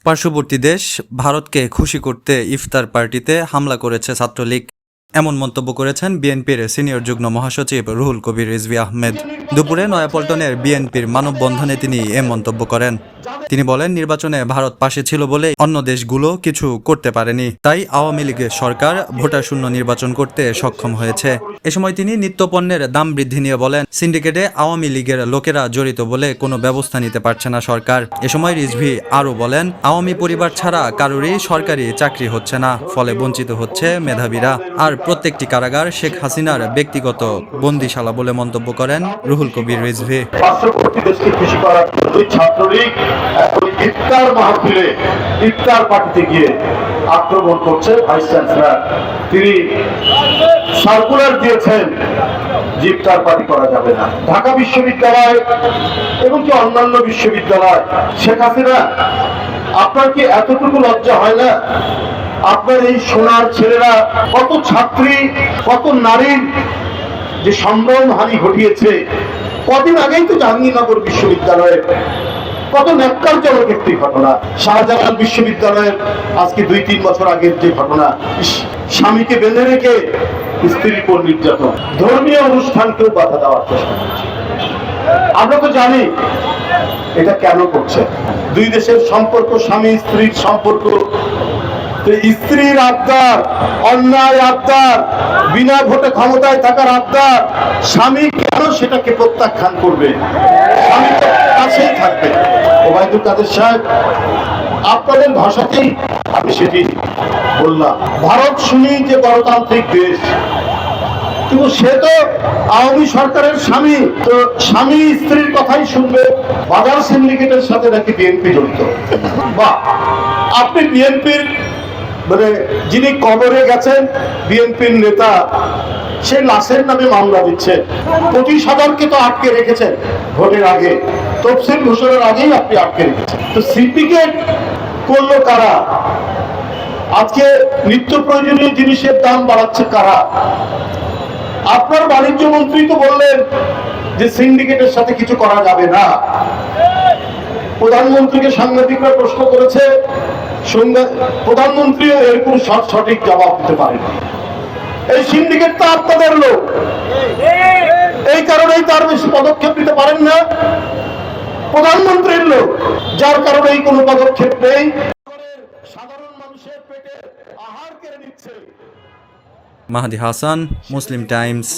পার্শ্ববর্তী দেশ ভারতকে খুশি করতে ইফতার পার্টিতে হামলা করেছে ছাত্রলীগ, এমন মন্তব্য করেছেন বিএনপির সিনিয়র যুগ্ম মহাসচিব রুহুল কবির রিজভী আহমেদ। দুপুরে নয়াপল্টনের বিএনপির মানববন্ধনে তিনি এ মন্তব্য করেন। তিনি বলেন, নির্বাচনে ভারত পাশে ছিল বলে অন্য দেশগুলো কিছু করতে পারেনি, তাই আওয়ামী লীগের সরকার ভোটার শূন্য নির্বাচন করতে সক্ষম হয়েছে। এ সময় তিনি নিত্যপণ্যের দাম বৃদ্ধি নিয়ে বলেন, সিন্ডিকেটে আওয়ামী লীগের লোকেরা জড়িত বলে কোনো ব্যবস্থা নিতে পারছে না সরকার। এ সময় রিজভী আরও বলেন, আওয়ামী পরিবার ছাড়া কারোরই সরকারি চাকরি হচ্ছে না, ফলে বঞ্চিত হচ্ছে মেধাবীরা। আর প্রত্যেকটি কারাগার শেখ হাসিনার ব্যক্তিগত বন্দিশালা বলে মন্তব্য করেন রুহুল কবির রিজভী। পার্শ্ববর্তী দেশকে খুশি করার জন্য ছাত্রলীগ ইফতার মাহফিলে ইফতার পার্টিতে গিয়ে আক্রমণ করছে। ভাইস চ্যান্সেলর তিনি সার্কুলার দিয়েছেন যে ইফতার পার্টি করা যাবে না। ঢাকা বিশ্ববিদ্যালয় এবং কি অন্যান্য বিশ্ববিদ্যালয়, শেখ হাসিনা আপনার কি এতটুকু লজ্জা হয় না? আপনার এই সোনার ছেলেরা কত ছাত্রী, কত নারীর যে সম্ভ্রমহানি ঘটিয়েছে। কদিন আগেই তো জাহাঙ্গীরনগর বিশ্ববিদ্যালয়ের কত ন্যাক্কারজনক একটি ঘটনা। শাহজালাল বিশ্ববিদ্যালয়ের আজকে 2-3 বছর আগের যে ঘটনা, স্বামীকে বেঁধে রেখে স্ত্রীর উপর নির্যাতন, ধর্মীয় অনুষ্ঠানকেও বাধা দেওয়ার চেষ্টা করছে। আমরা তো জানি এটা কেন করছে। দুই দেশের সম্পর্ক, স্বামী স্ত্রীর সম্পর্ক, স্ত্রীর আবদার, অন্যায় আবদার, বিনা ভোটে ক্ষমতায় থাকার আবদার, স্বামী কেন সেটাকে প্রত্যাখ্যান করবে? স্বামী তো কাছেই থাকবে। ওবায়দুল কাদের সাহেব, আপনাদের ভাষাতেই আমি সেটি বললাম। ভারত শুনি যে গণতান্ত্রিক দেশ, কিন্তু সে তো আওয়ামী সরকারের স্বামী, তো স্বামী স্ত্রীর কথাই শুনবে। বাজার সিন্ডিকেটের সাথে নাকি বিএনপি জড়িত। বা আপনি বিএনপির যিনি কবরে গেছেন, বিএনপির নেতা, সে লাশের নামে মামলা দিচ্ছে। 25,000কে তো আটকে রেখেছেন ভোটের আগে, তফসিল ঘোষণার আগেই আপনি আটকে রেখেছেন। তো সিন্ডিকেট করলো কারা? আজকে নিত্য প্রয়োজনীয় জিনিসের দাম বাড়াচ্ছে কারা? আপনার বাণিজ্য মন্ত্রী তো বললেন যে সিন্ডিকেটের সাথে কিছু করা যাবে না। প্রধানমন্ত্রীকে সাংবাদিকরা প্রশ্ন করেছে, প্রধানমন্ত্রীও এর কোনো সঠিক জবাব দিতে পারেন। এই সিন্ডিকেট তো আপনাদের লোক, এই কারণেই তার বেশি পদক্ষেপ নিতে পারেন না। প্রধানমন্ত্রীর লোক, যার কারণে এই কোনো পদক্ষেপ নেই। সাধারণ মানুষের পেটে আহার কেড়ে নিচ্ছে। মাহদি হাসান, মুসলিম টাইমস।